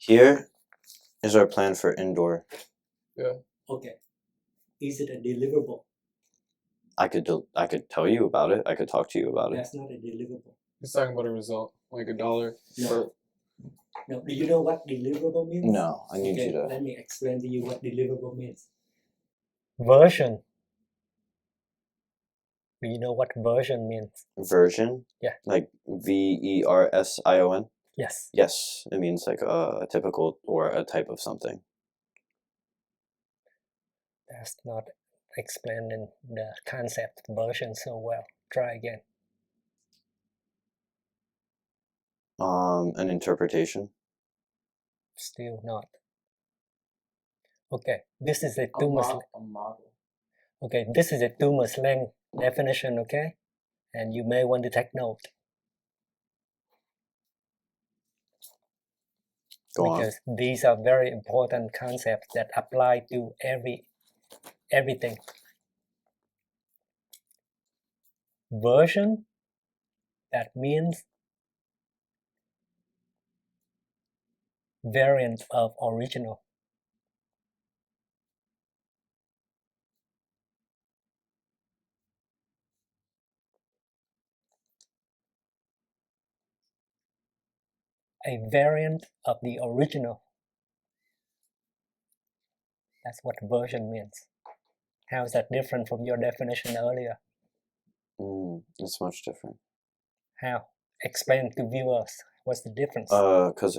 Here is our plan for indoor. Yeah. Okay. Is it a deliverable? I could tell you about it. I could talk to you about it. That's not a deliverable. He's talking about a result, like $1. No. No. Do you know what deliverable means? No, I need you to. Let me explain to you what deliverable means. Version. Do you know what version means? Version? Yeah. Like VERSION? Yes. Yes, it means like a typical or a type of something. That's not explaining the concept version so well. Try again. An interpretation. Still not. Okay, this is a too much. A model. Okay, this is a too much length definition. Okay, and you may want to take note. Because these are very important concepts that apply to everything. Version, that means variant of original. A variant of the original. That's what version means. How is that different from your definition earlier? It's much different. How? Explain to viewers. What's the difference? Because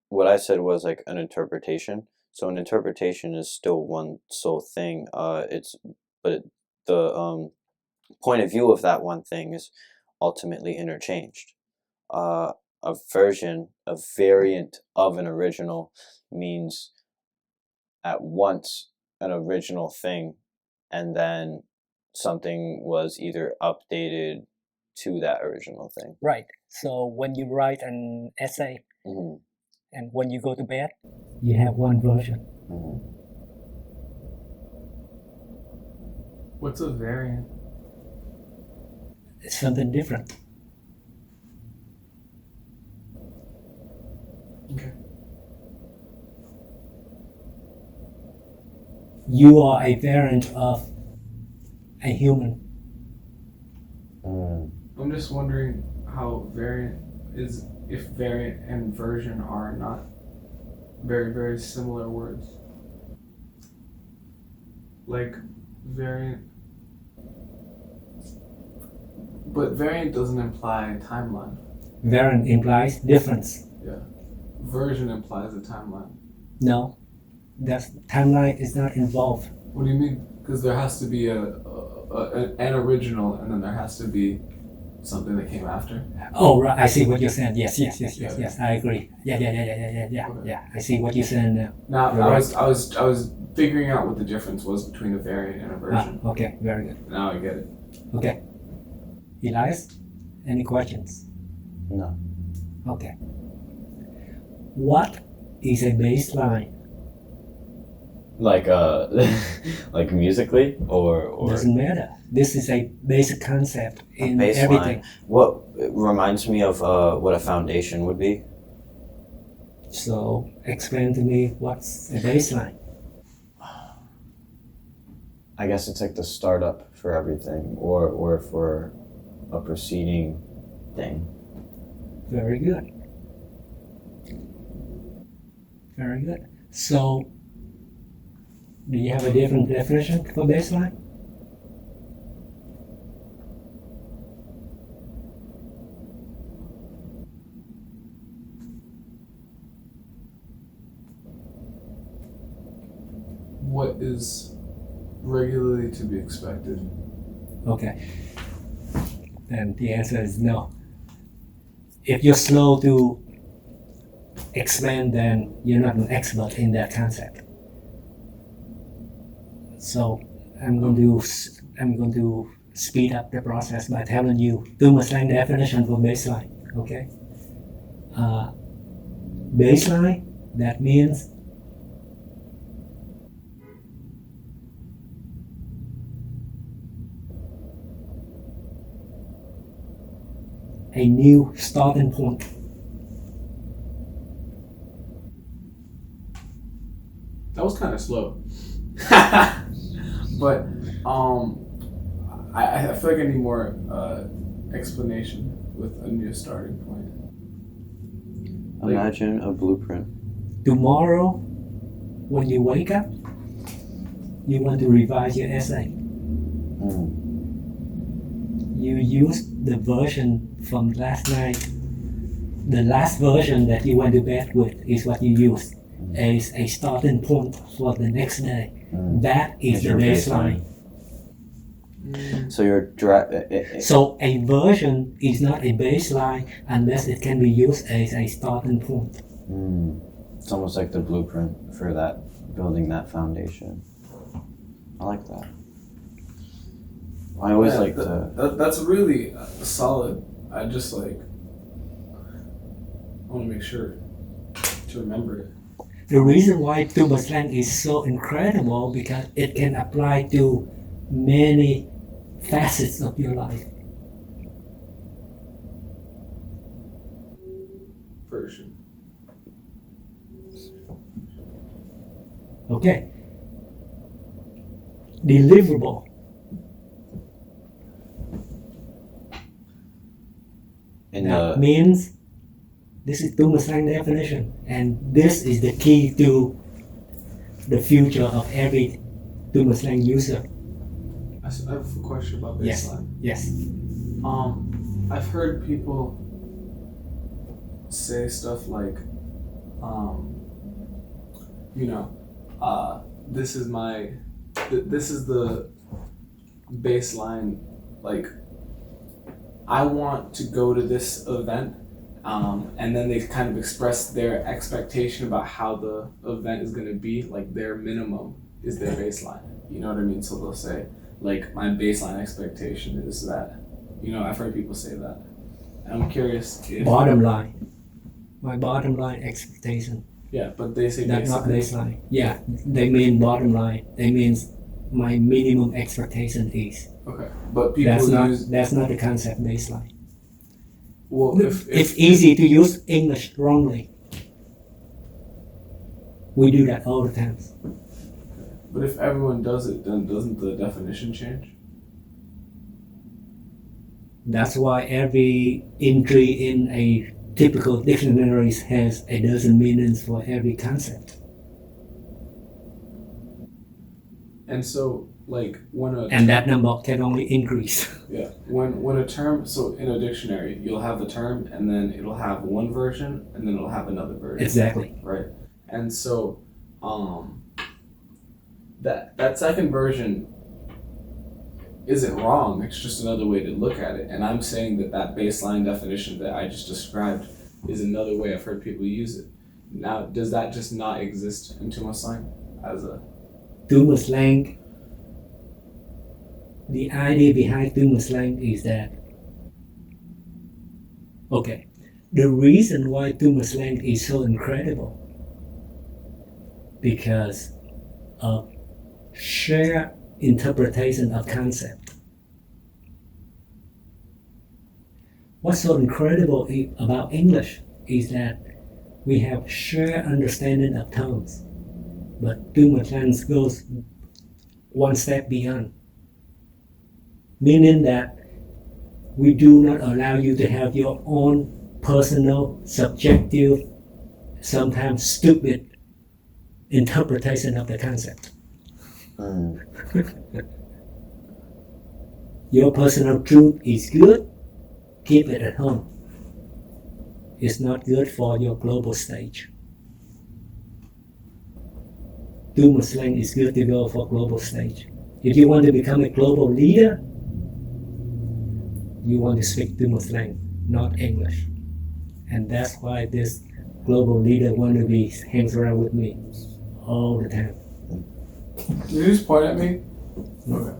what I said was like an interpretation. So an interpretation is still one sole thing. The point of view of that one thing is ultimately interchanged. A version, a variant of an original means at once an original thing, and then something was either updated to that original thing. Right. So when you write an essay, and when you go to bed, you have one version. What's a variant? It's something different. Okay. You are a variant of a human. I'm just wondering how variant is, if variant and version are not very, very similar words. Like variant, but variant doesn't imply timeline. Variant implies difference. Yeah. Version implies a timeline. No, that timeline is not involved. What do you mean? Because there has to be an original, and then there has to be something that came after. Oh, right. I see what you're saying. Yes. I agree. Yeah. Okay. I see what you're saying now. Now, You're I right. was figuring out what the difference was between a variant and a version. Okay, very good. Now I get it. Okay. Elias, any questions? No. Okay. What is a baseline? Like like musically or Doesn't matter. This is a basic concept in baseline. everything. What reminds me of what a foundation would be. So explain to me what's a baseline. I guess it's like the startup for everything, or for a preceding thing. Very good. Very good. So, do you have a different definition for baseline? What is regularly to be expected? Okay. Then the answer is no. If you're slow to explain, then you're not an expert in that concept. So I'm going to speed up the process by telling you two slang definition for baseline. Okay. Baseline, that means a new starting point. That was kind of slow. But I feel like I need more explanation with a new starting point. Imagine a blueprint. Tomorrow, when you wake up, you want to revise your essay. You use the version from last night. The last version that you went to bed with is what you use as a starting point for the next day. That is the your baseline. So you're So a version is not a baseline unless it can be used as a starting point. It's almost like the blueprint for that, building that foundation. I like that. I always like to. That's really solid. I just like. I want to make sure to remember it. The reason why tumor slang is so incredible because it can apply to many facets of your life. Version. Okay. Deliverable. That means this is tumor slang definition, and this is the key to the future of every tumor slang user. I have a question about baseline. Yes. I've heard people say stuff like, this is the baseline. Like, I want to go to this event, and then they kind of express their expectation about how the event is going to be. Like, their minimum is their baseline. You know what I mean? So they'll say, like, my baseline expectation is that. I've heard people say that. And I'm curious if... Bottom line. My bottom line expectation. Yeah, but they say That's baseline. not baseline. Yeah, they mean bottom line. They means my minimum expectation is. Okay, but people that's not the concept baseline. Well, it's easy to use English wrongly. We do that all the time. But if everyone does it, then doesn't the definition change? That's why every entry in a typical dictionary has a dozen meanings for every concept. And so, like, and that number can only increase. Yeah, when a term, so in a dictionary, you'll have the term, and then it'll have one version, and then it'll have another version. Exactly. Right. And so, that second version isn't wrong. It's just another way to look at it. And I'm saying that baseline definition that I just described is another way I've heard people use it. Now, does that just not exist in tumor slang as a... Tumor slang, the idea behind tumor slang is that, okay, the reason why tumor slang is so incredible because of shared interpretation of concept. What's so incredible about English is that we have shared understanding of tones, but tumor slang goes one step beyond, meaning that we do not allow you to have your own personal, subjective, sometimes stupid interpretation of the concept. Your personal truth is good, keep it at home. It's not good for your global stage. Tumor slang is good to go for global stage. If you want to become a global leader, you want to speak tumor slang, not English. And that's why this global leader wannabe hangs around with me all the time. Did you just point at me? Okay.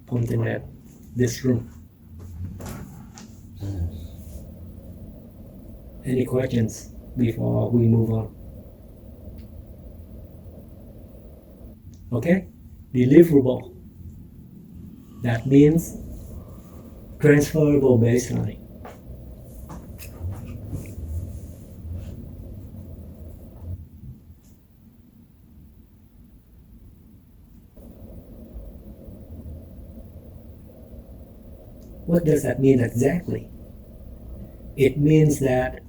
Pointing at this room. Any questions before we move on? Okay? Deliverable. That means transferable baseline. what does that mean exactly? It means that,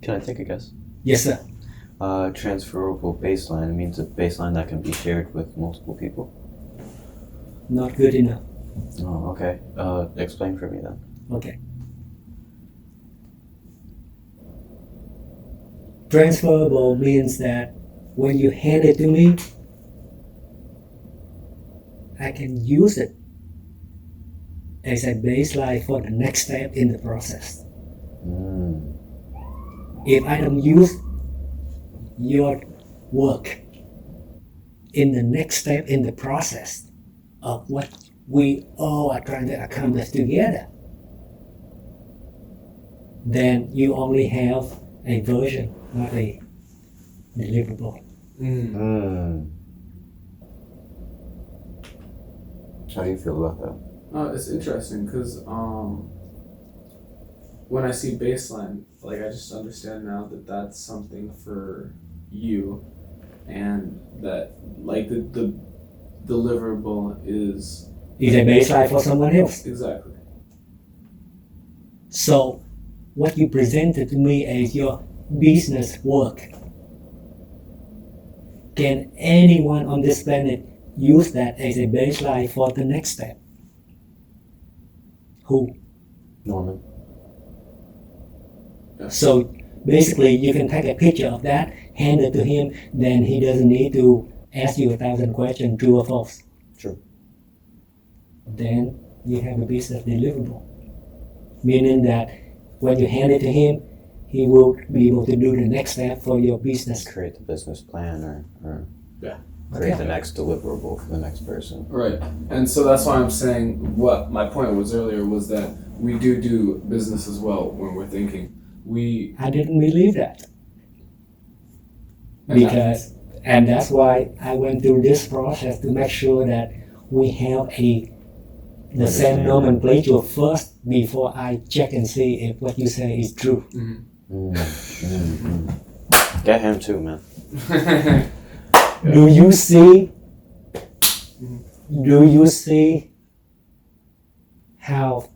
Can I take a guess? yes sir, Transferable baseline means a baseline that can be shared with multiple people. not good enough. Oh, okay. Explain for me then. Okay. Transferable means that when you hand it to me, I can use it as a baseline for the next step in the process. Mm. If I don't use your work in the next step in the process of what we all are trying to accomplish together, then you only have a version, not a deliverable. Mm. How do you feel about that? It's interesting because when I see baseline, like I just understand now that that's something for you, and that like the deliverable is Is a baseline for someone else. exactly. So what you presented to me as your business work, can anyone on this planet use that as a baseline for the next step? Who? Norman. So basically you can take a picture of that, hand it to him, then he doesn't need to ask you 1,000 questions, true or false. True. Then you have a business deliverable. Meaning that when you hand it to him, he will be able to do the next step for your business. Create the business plan or Yeah. create Okay. the next deliverable for the next person. Right. And so that's why I'm saying what my point was earlier was that we do business as well when we're thinking. I didn't believe that. And Because, and that's why I went through this process to make sure that we have the same nomenclature first before I check and see if what you say is true. Get him too, man. Do you see? Do you see how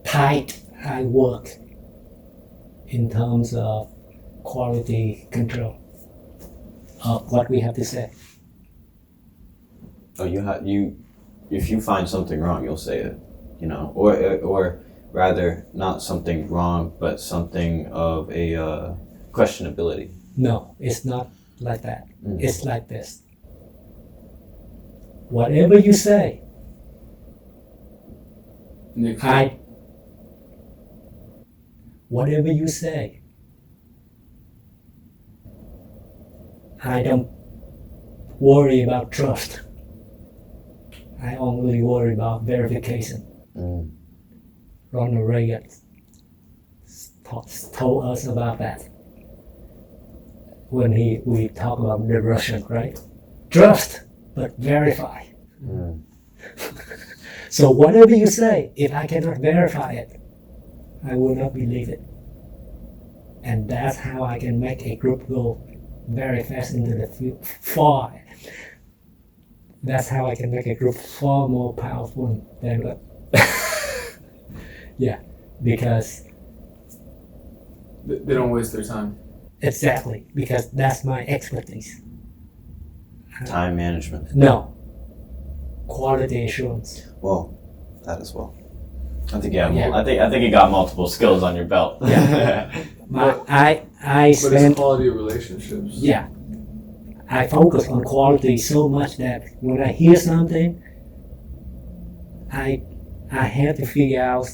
tight I work in terms of quality control of what we have to say? Oh, if you find something wrong, you'll say it, or rather, not something wrong, but something of a questionability. No, it's not like that. It's like this. Whatever you say, Nick, whatever you say, I don't worry about trust. I only worry about verification. Ronald Reagan told us about that when we talk about the Russian, right? Trust, but verify. So whatever you say, if I cannot verify it, I will not believe it. And that's how I can make a group go very fast into the far. That's how I can make a group far more powerful than what. Yeah, because they don't waste their time. exactly, because that's my expertise. Time management. No, quality assurance. Well, that as well. I think yeah. Yeah. I think you got multiple skills on your belt. Yeah. I But it's spent quality of relationships. yeah. I focus on quality so much that when I hear something, I have to figure out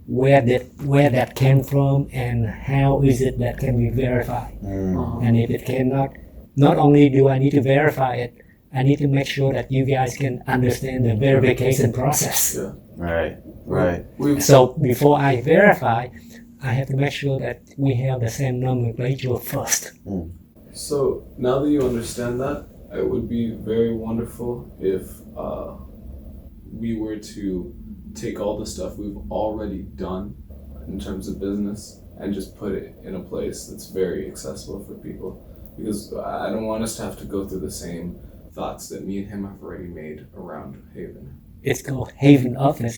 where that came from and how is it that can be verified. And if it cannot, not only do I need to verify it, I need to make sure that you guys can understand the verification process. Yeah. Right. So before I verify, I have to make sure that we have the same nomenclature first. So now that you understand that, it would be very wonderful if we were to take all the stuff we've already done in terms of business and just put it in a place that's very accessible for people. Because I don't want us to have to go through the same thoughts that me and him have already made around Haven. It's called Haven Office.